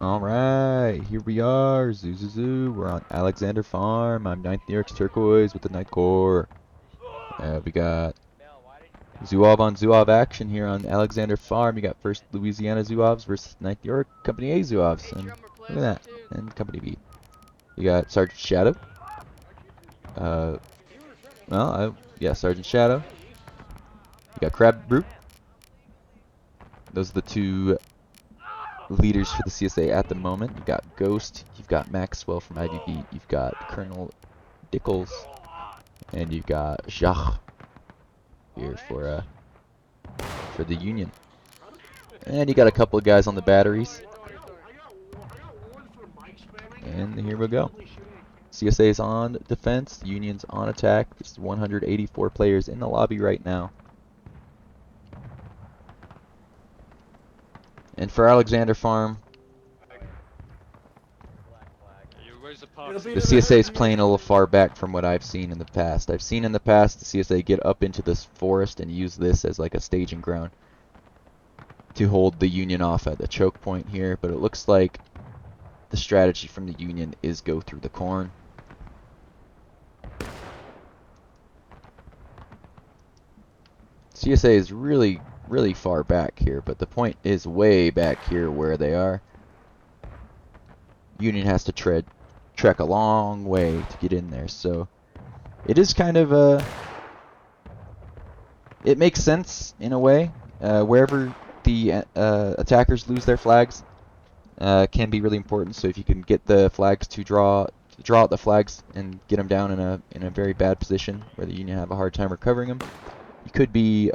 Alright, here we are. Zoo Zoo Zoo. We're on Alexander Farm. I'm Lt.terkoiz with the Night Corps. We got Zouave on Zouave action here on Alexander Farm. You got 1st Louisiana Zouaves versus 9th York Company A Zouaves. And look at that. And Company B. You got Sergeant Shadow. Yeah, Sergeant Shadow. You got Crab Brute. Those are the two leaders for the CSA at the moment. You got Ghost. You've got Maxwell from IVB. You've got Colonel Dickles. And you've got Jacques here for the Union. And you got a couple of guys on the batteries. And here we go. CSA is on defense, Union's on attack. There's 184 players in the lobby right now. And for Alexander Farm, the CSA is playing a little far back from what I've seen in the past. I've seen in the past the CSA get up into this forest and use this as like a staging ground to hold the Union off at the choke point here, but it looks like the strategy from the Union is go through the corn. CSA is really far back here, but the point is way back here where they are. Union has to trek a long way to get in there, so it is kind of it makes sense in a way. Wherever the attackers lose their flags can be really important. So if you can get the flags to draw out the flags and get them down in a very bad position where the Union have a hard time recovering them, you could be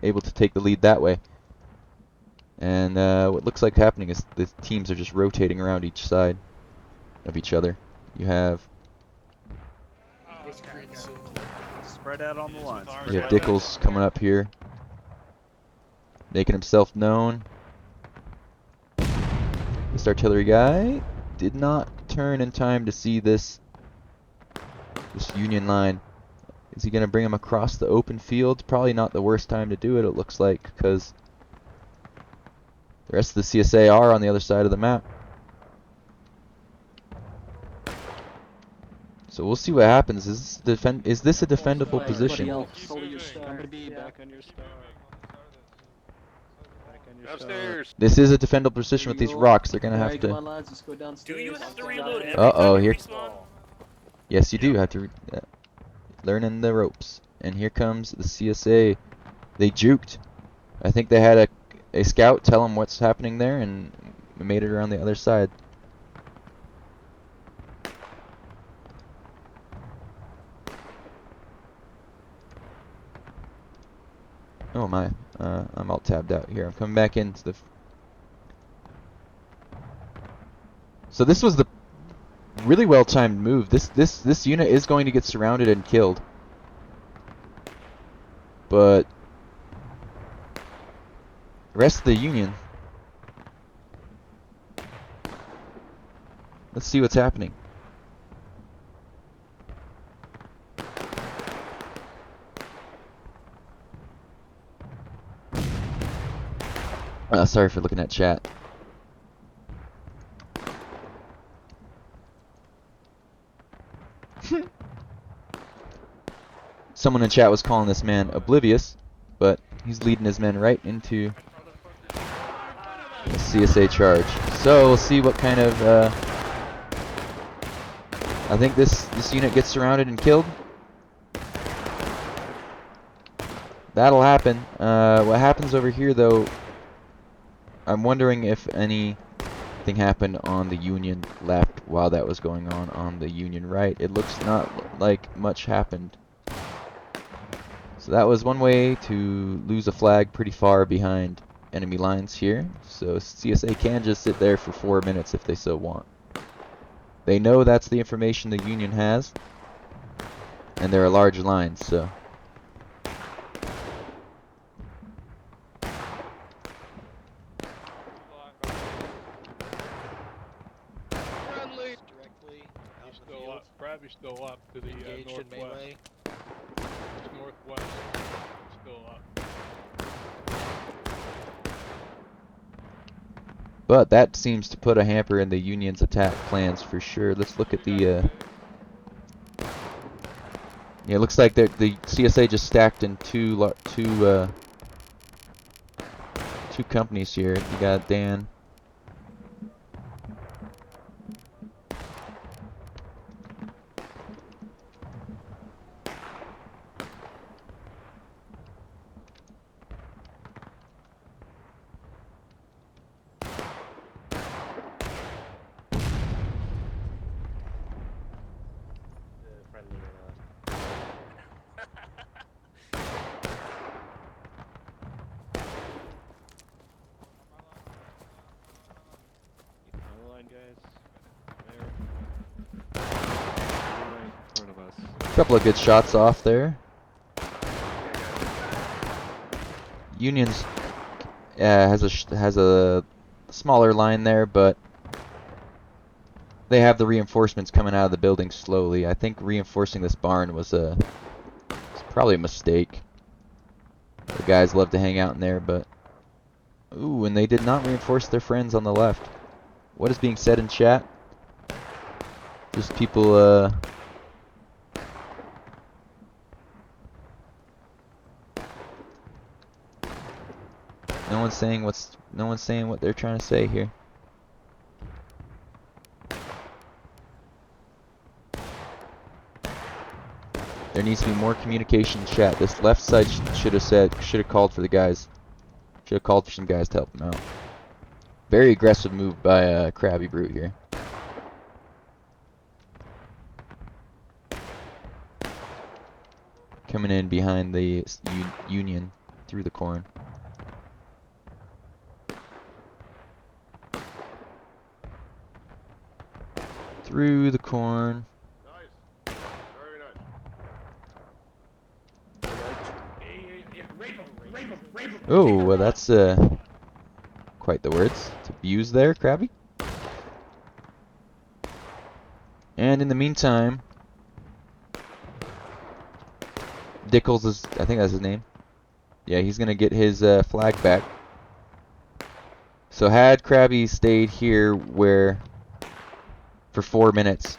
able to take the lead that way. And what looks like happening is the teams are just rotating around each side of each other. You have spread out on the line. You have Dickles coming up here, making himself known. This artillery guy did not turn in time to see this Union line. Is he going to bring him across the open field? Probably not the worst time to do it, it looks like, because the rest of the CSA are on the other side of the map. So we'll see what happens. Is this a defendable position? This is a defendable position with these rocks. They're gonna have to. Do you have to reload every Uh-oh, time you here. respawn? Yes, you do have to learning the ropes. And here comes the CSA. They juked. I think they had a scout tell them what's happening there, and made it around the other side. Oh my, I'm all tabbed out here. I'm coming back into the... So this was the really well-timed move. This unit is going to get surrounded and killed. But the rest of the Union... Let's see what's happening. Sorry for looking at chat. Someone in chat was calling this man oblivious, but he's leading his men right into a CSA charge. So we'll see what kind of... I think this unit gets surrounded and killed. That'll happen. What happens over here, though, I'm wondering if anything happened on the Union left while that was going on the Union right. It looks not like much happened. So that was one way to lose a flag pretty far behind enemy lines here. So CSA can just sit there for 4 minutes if they so want. They know that's the information the Union has, and they're a large line, so... Bradley's still up to the northwest. It's northwest. Still up. But that seems to put a hamper in the Union's attack plans for sure. Let's look at the. Yeah, it looks like the CSA just stacked in two companies here. You got Dan. Couple of good shots off there. Union's has a smaller line there, but they have the reinforcements coming out of the building slowly. I think reinforcing this barn was probably a mistake. The guys love to hang out in there, but ooh, and they did not reinforce their friends on the left. What is being said in chat? Just people no one's saying what they're trying to say here. There needs to be more communication in chat. This left side should have called for the guys. Should have called for some guys to help them out. Very aggressive move by Krabby Brute here. Coming in behind the Union through the corn. Through the corn. Nice. Very nice. Oh, well, that's quite the words to abuse there, Krabby. And in the meantime, Dickles is, I think that's his name. Yeah, he's gonna get his flag back. So had Krabby stayed here where for 4 minutes,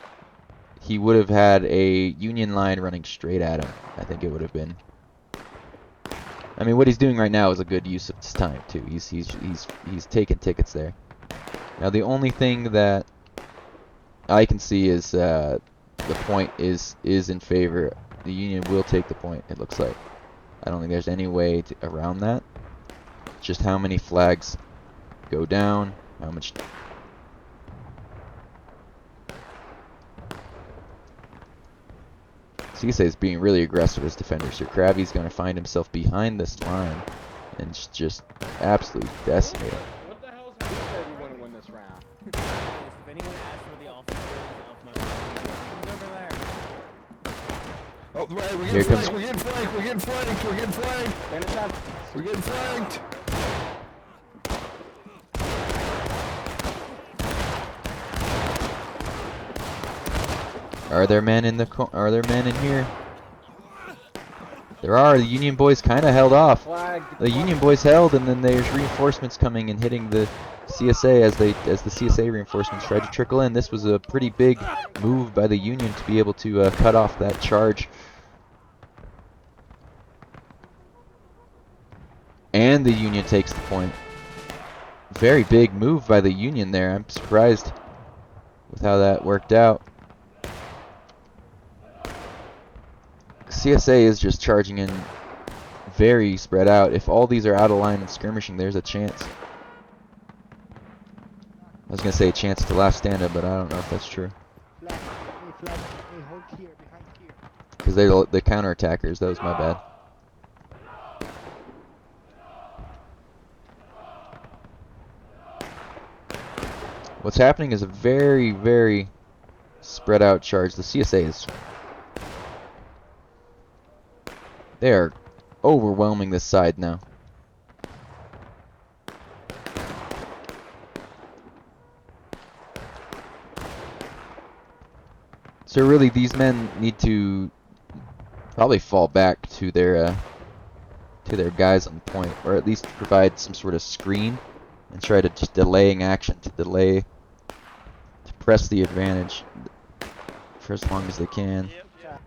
he would have had a Union line running straight at him. I think it would have been. I mean, what he's doing right now is a good use of his time too. He's taking tickets there. Now the only thing that I can see is the point is in favor. The Union will take the point. It looks like. I don't think there's any way around that. Just how many flags go down, how much. CSA is being really aggressive as defenders here. Krabby's going to find himself behind this line and just absolutely decimate him. What the hell is happening? We want to win this round. If anyone asks for the officer, he's over there. Oh, right, Here comes. we're getting flanked. Finish up. We're getting flanked. Are there men in here? There are. The Union boys kind of held off. The Union boys held, and then there's reinforcements coming and hitting the CSA as the CSA reinforcements tried to trickle in. This was a pretty big move by the Union to be able to cut off that charge. And the Union takes the point. Very big move by the Union there. I'm surprised with how that worked out. CSA is just charging in very spread out. If all these are out of line and skirmishing, there's a chance. I was going to say a chance to last stand up, but I don't know if that's true. Because they're the counterattackers. That was my bad. What's happening is a very, very spread out charge. The CSA is... They are overwhelming this side now. So really, these men need to probably fall back to their guys on point, or at least provide some sort of screen and try to just delaying action to press the advantage for as long as they can. Yep.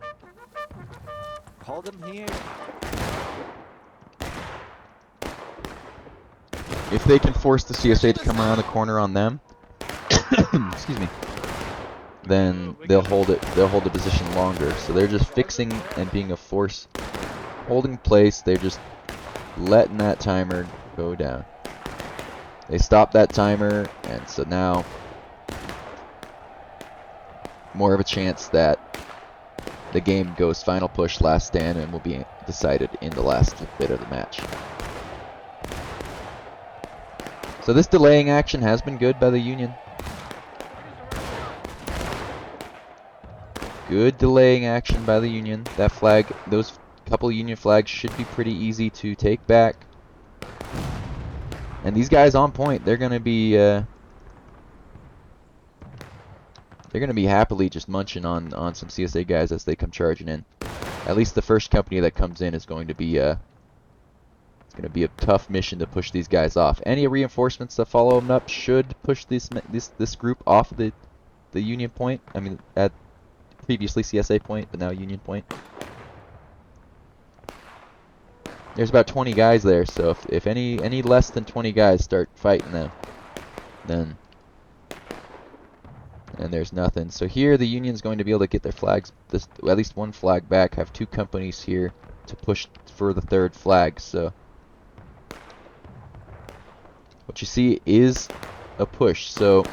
Hold him here. If they can force the CSA to come around the corner on them, excuse me, then they'll hold it. They'll hold the position longer. So they're just fixing and being a force, holding place. They're just letting that timer go down. They stop that timer, and so now more of a chance that the game goes final push, last stand, and will be decided in the last bit of the match. So this delaying action has been good by the Union. Good delaying action by the Union. That flag, those couple Union flags should be pretty easy to take back. And these guys on point, they're gonna be happily just munching on some CSA guys as they come charging in. At least the first company that comes in is going to be it's going to be a tough mission to push these guys off. Any reinforcements that follow them up should push this group off the Union point. I mean, at previously CSA point, but now Union point. There's about 20 guys there, so if any less than 20 guys start fighting them, then and there's nothing. So here the Union's going to be able to get their flags, at least one flag back, have two companies here to push for the third flag. So what you see is a push. So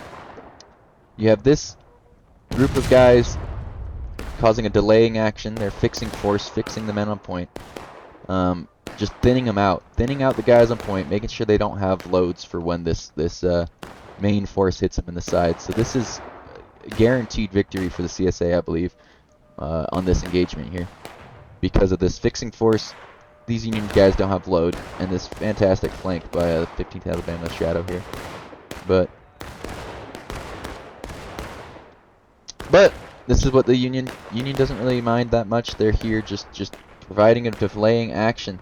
you have this group of guys causing a delaying action. They're fixing force, fixing the men on point. Just thinning them out. Thinning out the guys on point, making sure they don't have loads for when this main force hits them in the side. So this is a guaranteed victory for the CSA, I believe, on this engagement here. Because of this fixing force, these Union guys don't have load, and this fantastic flank by 15th Alabama Shadow here. But this is what the Union doesn't really mind that much. They're here just providing a delaying action.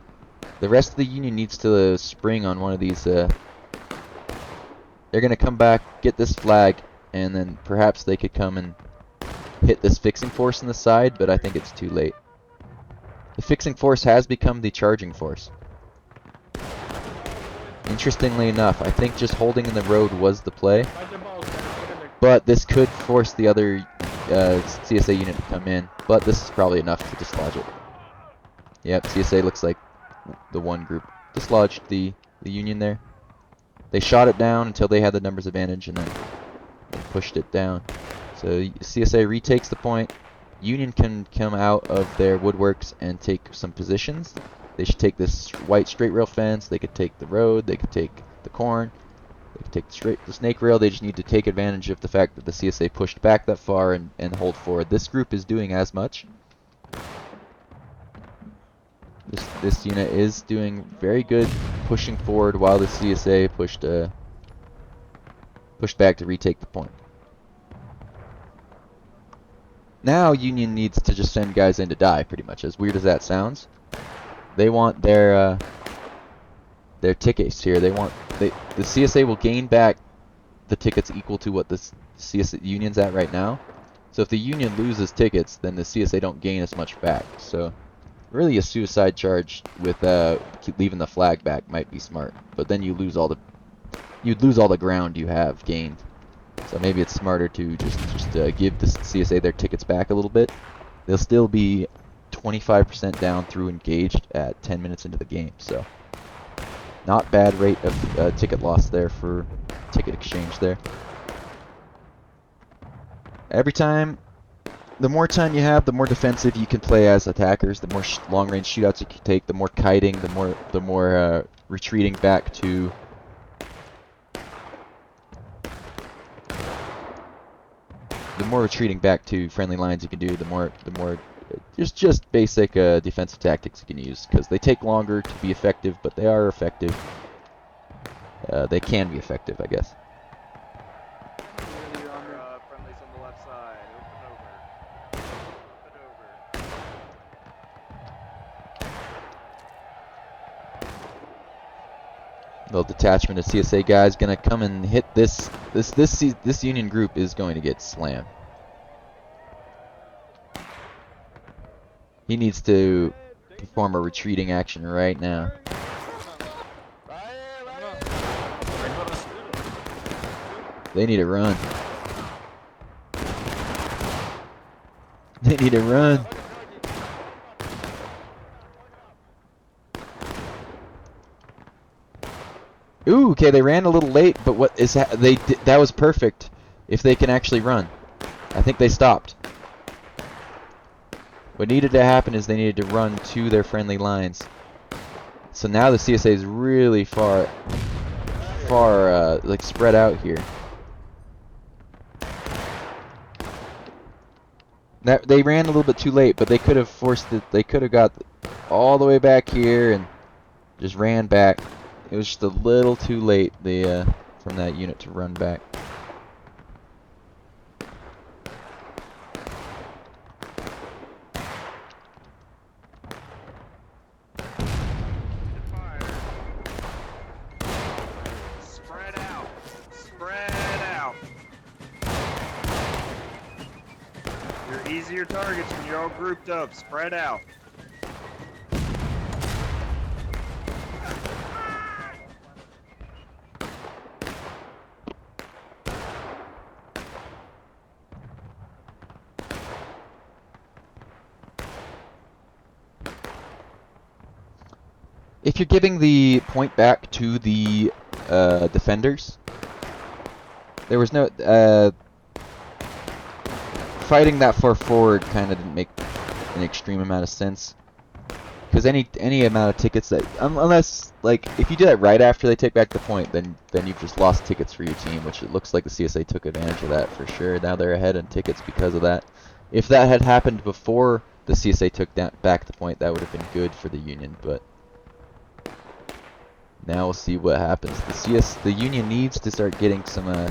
The rest of the Union needs to spring on one of these. They're going to come back, get this flag, and then perhaps they could come and hit this fixing force in the side, but I think it's too late. The fixing force has become the charging force. Interestingly enough, I think just holding in the road was the play, but this could force the other CSA unit to come in, but this is probably enough to dislodge it. Yep, CSA looks like the one group dislodged the Union there. They shot it down until they had the numbers advantage and then pushed it down. So CSA retakes the point. Union can come out of their woodworks and take some positions. They should take this white straight rail fence. They could take the road. They could take the corn. They could take the snake rail. They just need to take advantage of the fact that the CSA pushed back that far and hold forward. This group is doing as much. This unit is doing very good pushing forward while the CSA pushed back to retake the point. Now Union needs to just send guys in to die, pretty much. As weird as that sounds, they want their tickets here. The CSA will gain back the tickets equal to what the CSA Union's at right now. So if the Union loses tickets, then the CSA don't gain as much back. So really a suicide charge with leaving the flag back might be smart, but then you'd lose all the ground you have gained. So maybe it's smarter to just give the CSA their tickets back a little bit. They'll still be 25% down through engaged at 10 minutes into the game. So not bad rate of ticket loss there for ticket exchange there. Every time, the more time you have, the more defensive you can play as attackers. The more long-range shootouts you can take. The more kiting. The more retreating back to. The more retreating back to friendly lines you can do. The more just basic defensive tactics you can use, because they take longer to be effective, but they are effective. They can be effective, I guess. Friendlies on the left side. Open over. little detachment of CSA guys gonna come and hit this Union group is going to get slammed. He needs to perform a retreating action right now. They need to run. They need to run. Ooh, okay, they ran a little late, but what is that was perfect. If they can actually run. I think they stopped. What needed to happen is they needed to run to their friendly lines. So now the CSA is really far like spread out here. They ran a little bit too late, but they could have forced it. They could have got all the way back here and just ran back. It was just a little too late from that unit to run back. Spread out. Spread out. You're easier targets when you're all grouped up. Spread out. If you're giving the point back to the defenders, there was no fighting that far forward. Kind of didn't make an extreme amount of sense, because any amount of tickets that unless like if you do that right after they take back the point, then you've just lost tickets for your team, which it looks like the CSA took advantage of that for sure. Now they're ahead in tickets because of that. If that had happened before the CSA took back the point, that would have been good for the Union, but. Now we'll see what happens. The Union needs to start getting some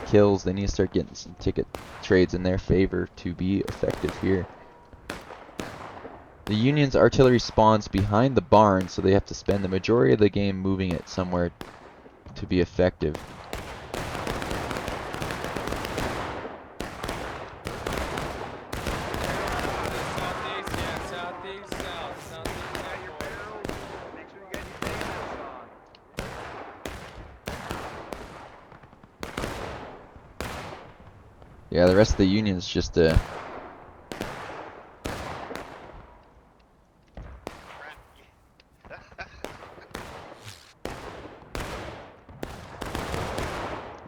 kills. They need to start getting some ticket trades in their favor to be effective here. The Union's artillery spawns behind the barn, so they have to spend the majority of the game moving it somewhere to be effective. Yeah, the rest of the Union's just yeah,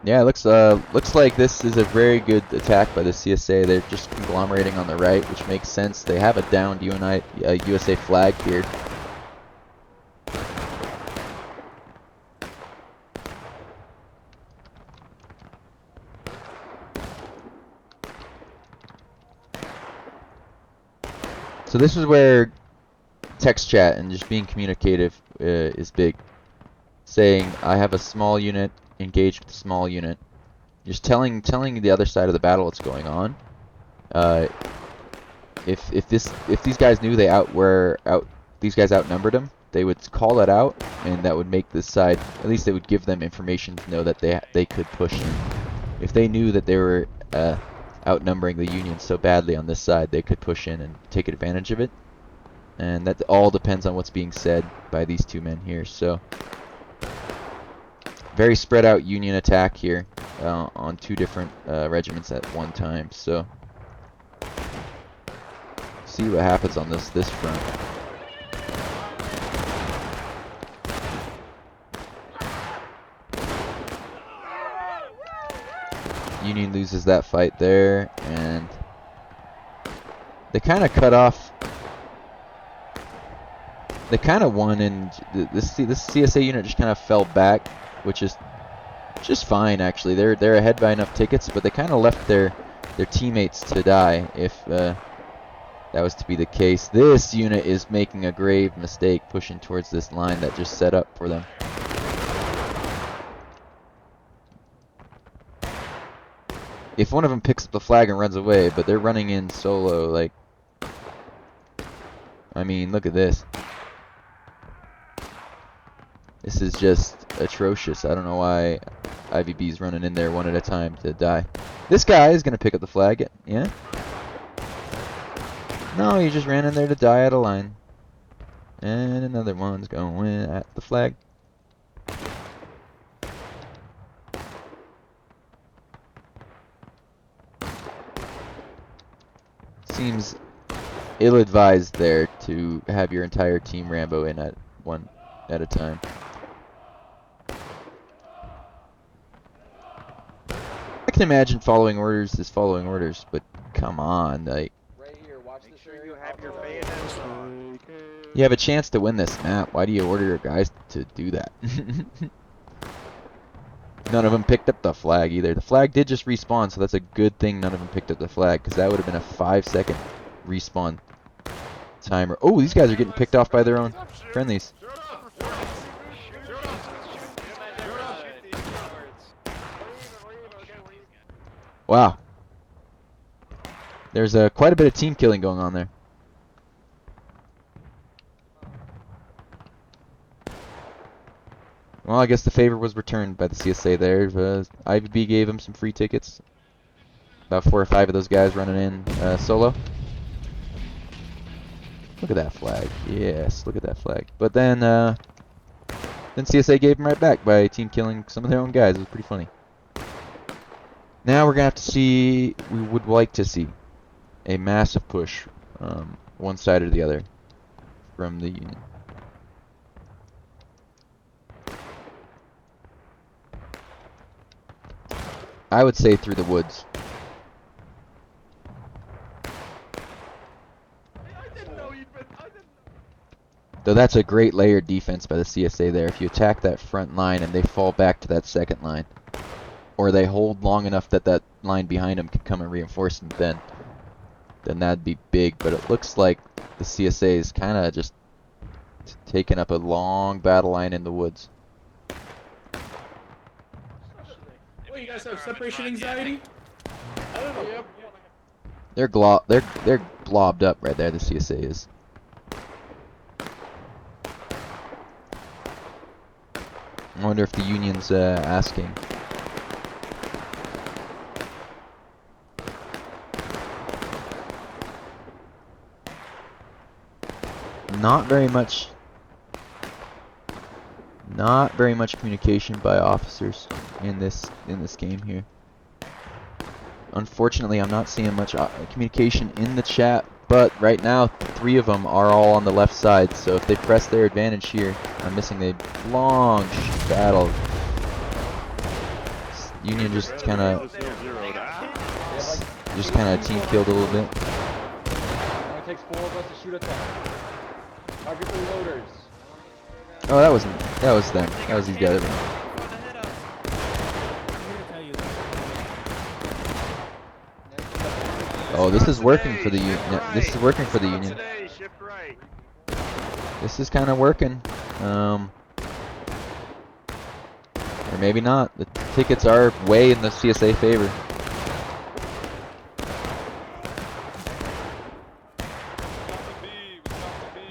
it looks like this is a very good attack by the CSA. They're just conglomerating on the right, which makes sense. They have a downed USA flag here. So this is where text chat and just being communicative is big. Saying, I have a small unit, engage with a small unit. Just telling the other side of the battle what's going on. If these guys knew these guys outnumbered them, they would call it out, and that would make this side, at least they would give them information to know that they could push in. If they knew that they were outnumbering the Union so badly on this side, they could push in and take advantage of it. And that all depends on what's being said by these two men here. So very spread out Union attack here on two different regiments at one time. So see what happens on this front. Union loses that fight there, and they kind of cut off. They kind of won, and this CSA unit just kind of fell back, which is just fine actually. They're ahead by enough tickets, but they kind of left their teammates to die if that was to be the case. This unit is making a grave mistake pushing towards this line that just set up for them. If one of them picks up the flag and runs away, but they're running in solo, like, I mean, look at this. This is just atrocious. I don't know why IVB's running in there one at a time to die. This guy is gonna pick up the flag. Yeah? No, he just ran in there to die at a line. And another one's going at the flag. Seems ill-advised there to have your entire team Rambo in at one at a time. I can imagine following orders is following orders, but come on, like Right here, watch Make this sure area. you have your bayonets on. you have a chance to win this map. Why do you order your guys to do that? None of them picked up the flag either. The flag did just respawn, so that's a good thing none of them picked up the flag, because that would have been a 5-second respawn timer. Oh, these guys are getting picked off by their own friendlies. Wow. There's quite a bit of team killing going on there. Well, I guess the favor was returned by the CSA there. IVB gave him some free tickets. About 4 or 5 of those guys running in solo. Look at that flag. Yes, look at that flag. But then CSA gave him right back by team killing some of their own guys. It was pretty funny. Now we're going to have to see, we would like to see a massive push, one side or the other, from the Union. I would say through the woods. Though that's a great layered defense by the CSA there. If you attack that front line and they fall back to that second line, or they hold long enough that that line behind them can come and reinforce them, then that'd be big. But it looks like the CSA is kind of just taking up a long battle line in the woods. What, you guys have separation anxiety? I don't know. Yep. They're blobbed up right there. The CSA is. I wonder if the Union's asking. Not very much communication by officers in this game here. Unfortunately, I'm not seeing much communication in the chat, but right now 3 of them are all on the left side, so if they press their advantage here, I'm missing a long battle. Union just kind of team killed a little bit. It only takes 4 of us to shoot at them. Target the loaders. Oh, that was them. That was these guys. Oh, this is working for the Union. This is working for the Union. This is kind of working. Or maybe not. The tickets are way in the CSA favor.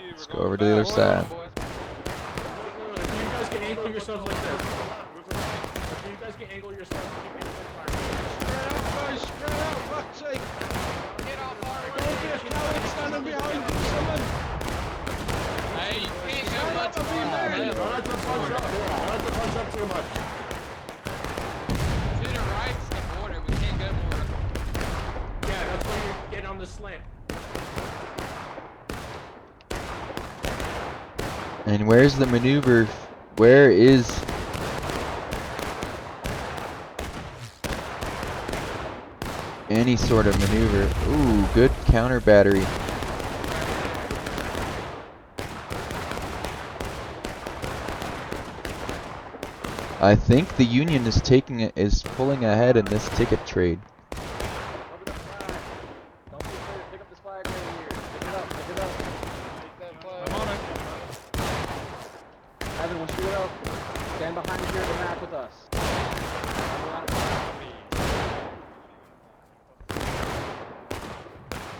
Let's go over to the other side. If you guys can angle yourselves like this. If you guys can angle yourselves, you can fire. Spread out, fuck's sake! Get off our way! Don't be a coward standing behind you, someone! Hey, you can't go much more. Don't have to punch up. Don't have to punch up too much. To the right's the border, we can't go more. Yeah, that's why you get on the slant. And where's the maneuver? Where is... any sort of maneuver? Ooh, good counter battery. I think the Union is pulling ahead in this ticket trade. Don't be afraid to pick up this flag right here. Pick it up, pick it up. Take that flag. I'm on it. Evan, we'll shoot it up. Stand behind here at the map with us.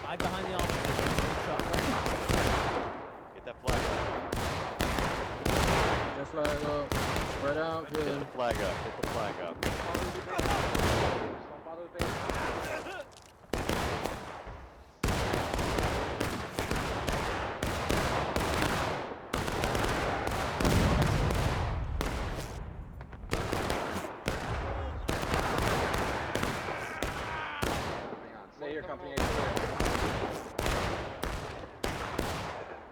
Hide behind the officer. Get that flag. Just let it go. Spread out.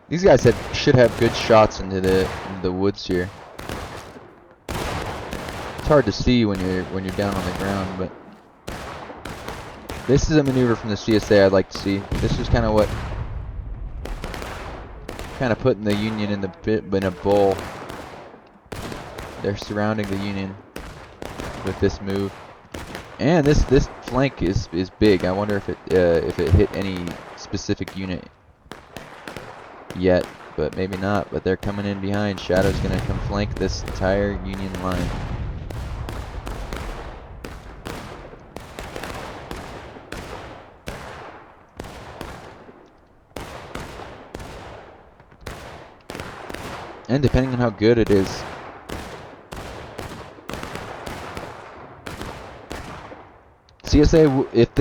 These guys should have good shots into the woods here. It's hard to see when you're down on the ground, but this is a maneuver from the CSA I'd like to see. This is kind of what putting the Union in a bowl. They're surrounding the Union with this move, and this flank is big. I wonder if it hit any specific unit yet, but maybe not. But they're coming in behind. Shadow's gonna come flank this entire Union line. And depending on how good it is, CSA, if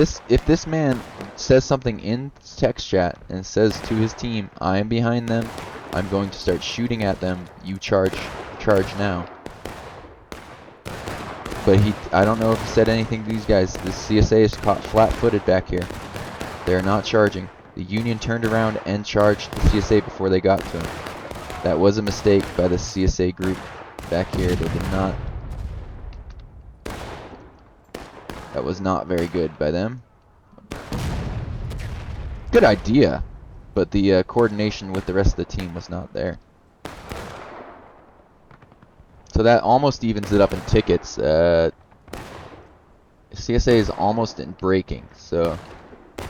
this man says something in text chat and says to his team, "I am behind them. I'm going to start shooting at them. You charge now." But I don't know if he said anything to these guys. The CSA is caught flat-footed back here. They're not charging. The Union turned around and charged the CSA before they got to him. That was a mistake by the CSA group back here. They did not. That was not very good by them. Good idea, but the coordination with the rest of the team was not there. So that almost evens it up in tickets. CSA is almost in breaking. So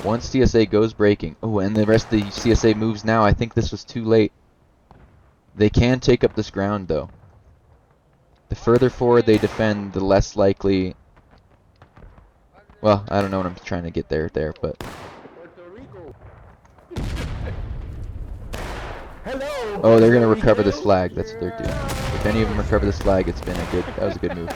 once CSA goes breaking, oh, and the rest of the CSA moves now. I think this was too late. They can take up this ground though. The further forward they defend, the less likely. Well, I don't know what I'm trying to get there, but. Hello. Oh, they're gonna recover this flag. That's what they're doing. If any of them recover this flag, that was a good move.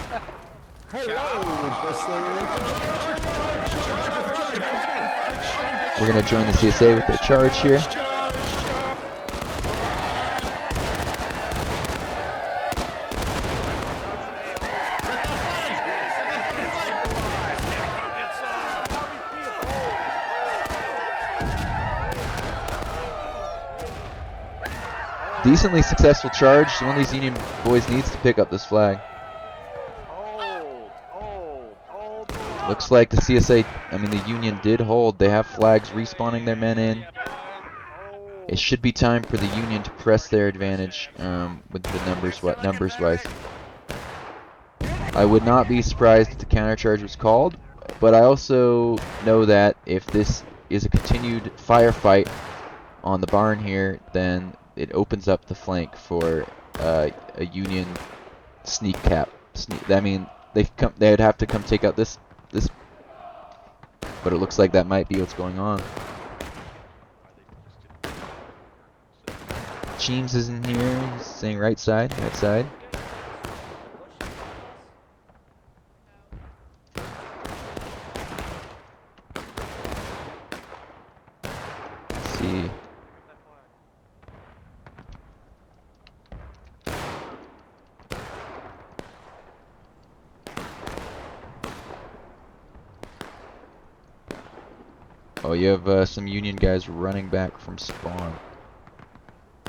We're gonna join the CSA with their charge here. Decently successful charge. One of these Union boys needs to pick up this flag. Looks like the CSA, the Union did hold. They have flags respawning their men in. It should be time for the Union to press their advantage with the numbers wise. I would not be surprised if the countercharge was called, but I also know that if this is a continued firefight on the barn here, then it opens up the flank for a Union sneak cap. They'd have to come take out this, but it looks like that might be what's going on. Cheems is in here. He's saying right side. Let's see. Oh, you have some Union guys running back from spawn.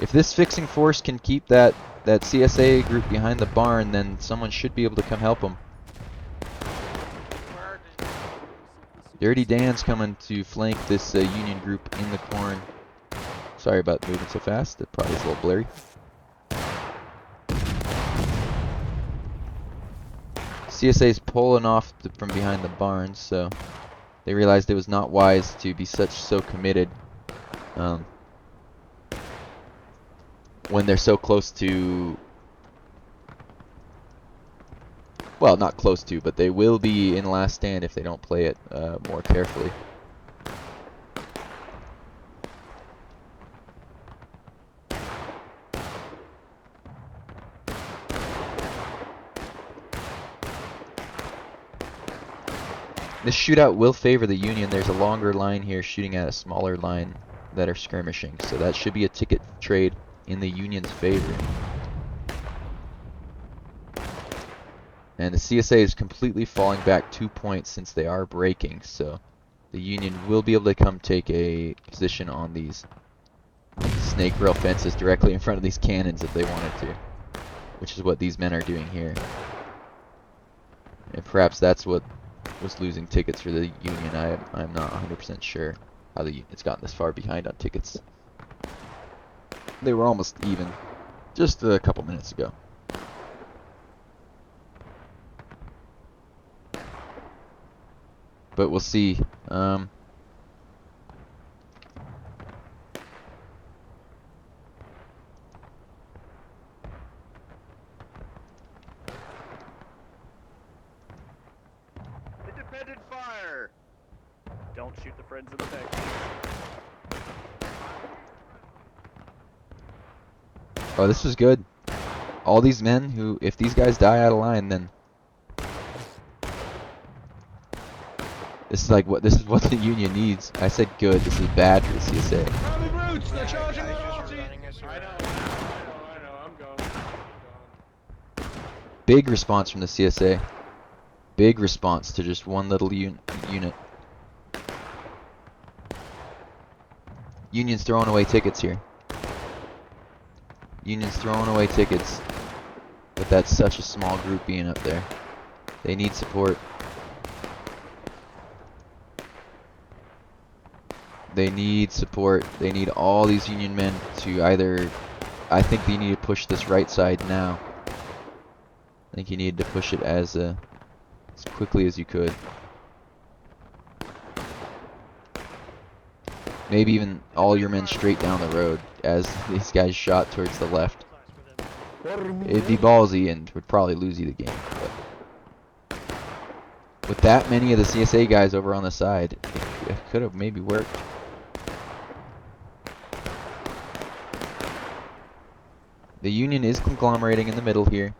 If this fixing force can keep that CSA group behind the barn, then someone should be able to come help them. Dirty Dan's coming to flank this Union group in the corn. Sorry about moving so fast. That probably is a little blurry. CSA's pulling off from behind the barn, so they realized it was not wise to be so committed when they're so close to, well, not close to, but they will be in last stand if they don't play it more carefully. This shootout will favor the Union. There's a longer line here shooting at a smaller line that are skirmishing, so that should be a ticket trade in the Union's favor. And the CSA is completely falling back 2 points since they are breaking, so the Union will be able to come take a position on these. snake rail fences directly in front of these cannons if they wanted to, which is what these men are doing here. And perhaps that's what was losing tickets for the Union. I'm not 100% sure how it's gotten this far behind on tickets. They were almost even just a couple minutes ago. But we'll see. Independent fire! Don't shoot the friends of the tech. Oh, this was good. All these men who, if these guys die out of line, then this is what the Union needs. I said good. This is bad for the CSA. Rally brutes, they're charging the Nazi. I know, I'm going. Big response from the CSA. Big response to just one little unit. Union's throwing away tickets here. Union's throwing away tickets. But that's such a small group being up there. They need support. They need support. They need all these Union men to either... I think they need to push this right side now. I think you need to push it as quickly as you could. Maybe even all your men straight down the road as these guys shot towards the left. It'd be ballsy and would probably lose you the game. But with that many of the CSA guys over on the side, it could have maybe worked. The Union is conglomerating in the middle here.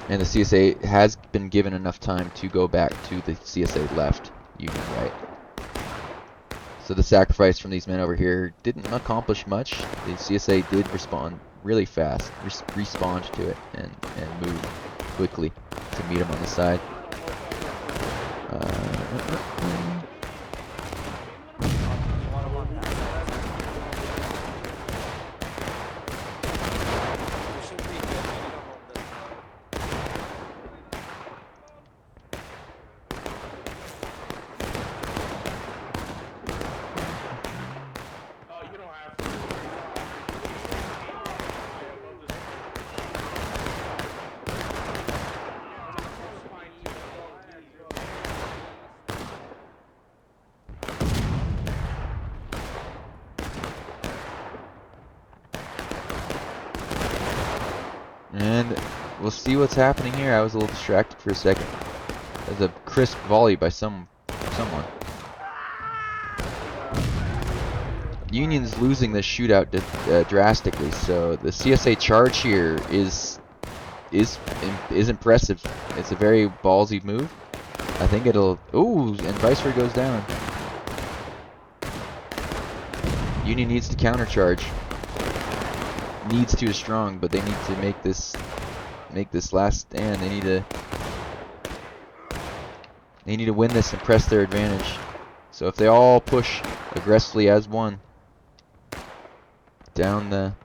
And the CSA has been given enough time to go back to the CSA left Union right. So the sacrifice from these men over here didn't accomplish much. The CSA did respond really fast, respond to it, and move quickly to meet them on the side. And we'll see what's happening here. I was a little distracted for a second. There's a crisp volley by someone. Union's losing this shootout drastically, so the CSA charge here is impressive. It's a very ballsy move. I think it'll... Ooh, and Viceroy goes down. Union needs to countercharge. Needs to is strong, but they need to make this last stand. They need to win this and press their advantage. So if they all push aggressively as one down the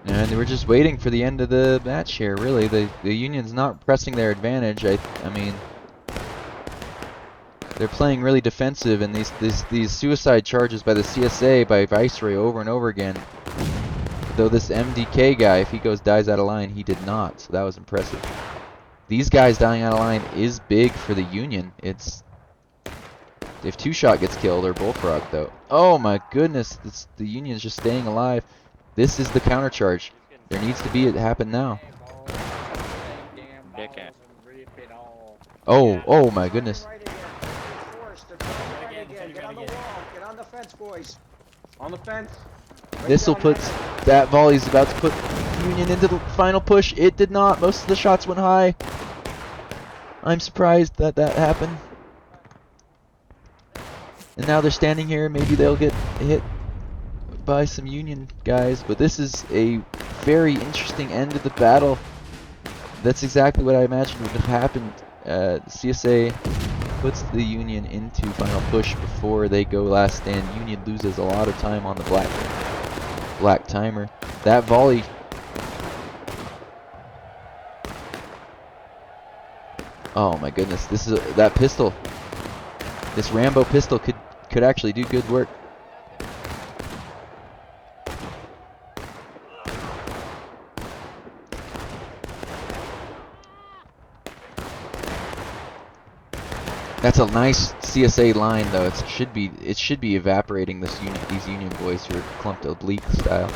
And we're just waiting for the end of the match here, really. The Union's not pressing their advantage. I mean, they're playing really defensive, and these suicide charges by the CSA, by Viceroy over and over again. Though this MDK guy, if he dies out of line, he did not, so that was impressive. These guys dying out of line is big for the Union. If Two Shot gets killed or Bullfrog though. Oh my goodness, the Union's just staying alive. This is the counter charge. There needs to be it happen now. Oh my goodness. Get on the wall. Get on the fence, boys. On the fence. This will put that volley's about to put Union into the final push. It did not. Most of the shots went high. I'm surprised that happened. And now they're standing here. Maybe they'll get hit by some Union guys. But this is a very interesting end of the battle. That's exactly what I imagined would have happened. CSA puts the Union into final push before they go last stand. Union loses a lot of time on the black timer. That volley. Oh my goodness! This is that pistol. This Rambo pistol could actually do good work. That's a nice CSA line, though. It should be evaporating these Union boys who are clumped oblique style.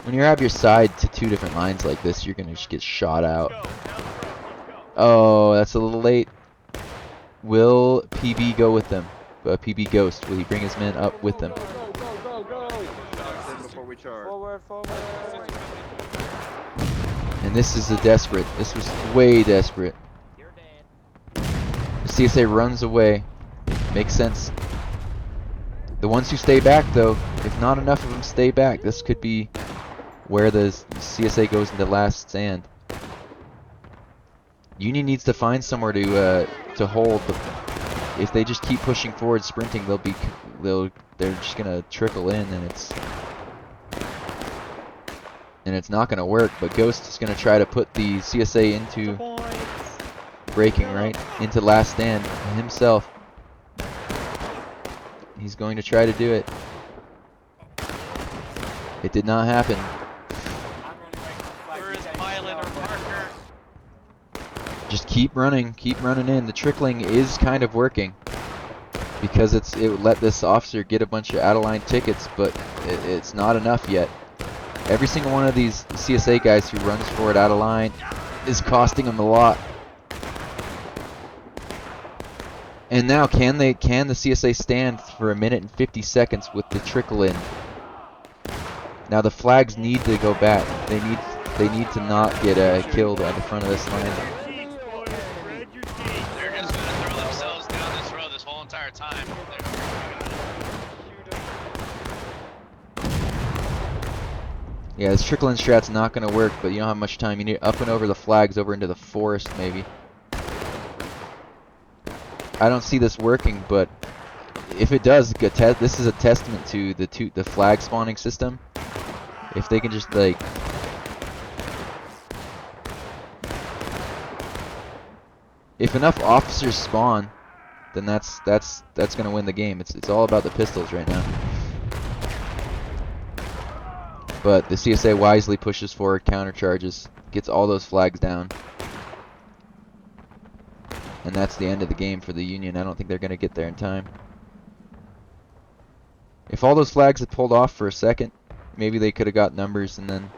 When you have your side to two different lines like this, you're gonna just get shot out. Oh, that's a little late. Will PB go with them? PB Ghost, will he bring his men up with them? Before we charge. And this is desperate. This was way desperate. The CSA runs away. Makes sense. The ones who stay back, though, if not enough of them stay back, this could be where the CSA goes into last stand. Union needs to find somewhere to hold. If they just keep pushing forward, sprinting, they're just gonna trickle in, and it's not gonna work. But Ghost is gonna try to put the CSA into breaking right into last stand himself. He's going to try to do it. It did not happen. Where is Violet or Parker? Just keep running in. The trickling is kind of working because it let this officer get a bunch of out-of-line tickets, but it's not enough yet. Every single one of these CSA guys who runs forward out of line is costing them a lot. And now, can the CSA stand for a minute and 50 seconds with the trickle in? Now the flags need to go back. They need to not get killed at the front of this line. They're just gonna throw themselves down this road this whole entire time. Yeah, this trickle-in strat's not going to work, but you don't have much time. You need up and over the flags, over into the forest, maybe. I don't see this working, but if it does, this is a testament to the flag spawning system. If they can just, like... If enough officers spawn, then that's going to win the game. It's all about the pistols right now. But the CSA wisely pushes forward, countercharges, gets all those flags down. And that's the end of the game for the Union. I don't think they're going to get there in time. If all those flags had pulled off for a second, maybe they could have got numbers and then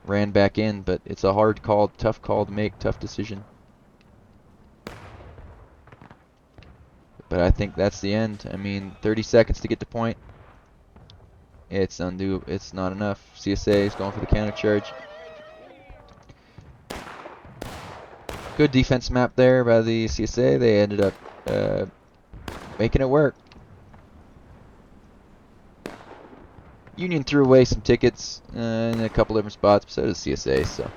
ran back in. But it's a hard call, tough call to make, tough decision. But I think that's the end. I mean, 30 seconds to get to point. It's undue. It's not enough. CSA is going for the counter charge. Good defense map there by the CSA. They ended up making it work. Union threw away some tickets in a couple different spots, but so did CSA. So.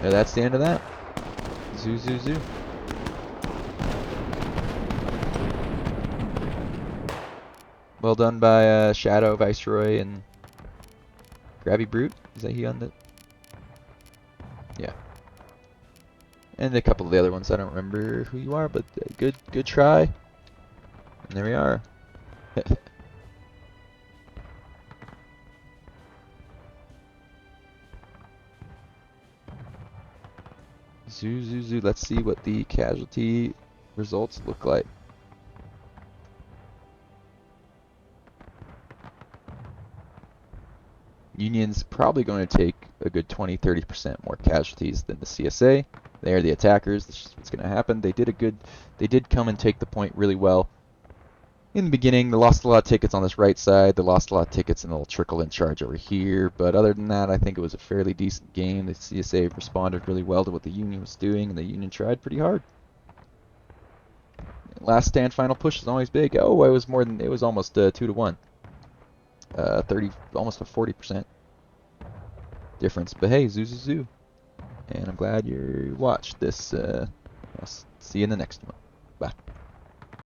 Yeah, that's the end of that. Zoo, zoo, zoo. Well done by Shadow, Viceroy, and Grabby Brute. Is that he on the... Yeah. And a couple of the other ones, I don't remember who you are, but good try. And there we are. Zoo. Let's see what the casualty results look like. Union's probably going to take a good 20-30% more casualties than the CSA. They are the attackers. That's just what's going to happen. They did come and take the point really well. In the beginning, they lost a lot of tickets on this right side. They lost a lot of tickets in a little trickle-in charge over here. But other than that, I think it was a fairly decent game. The CSA responded really well to what the Union was doing, and the Union tried pretty hard. Last stand, final push is always big. Oh, it was almost 2-1. 30, almost a 40% difference. But hey, zoo. And I'm glad you watched this. I'll see you in the next one. Bye.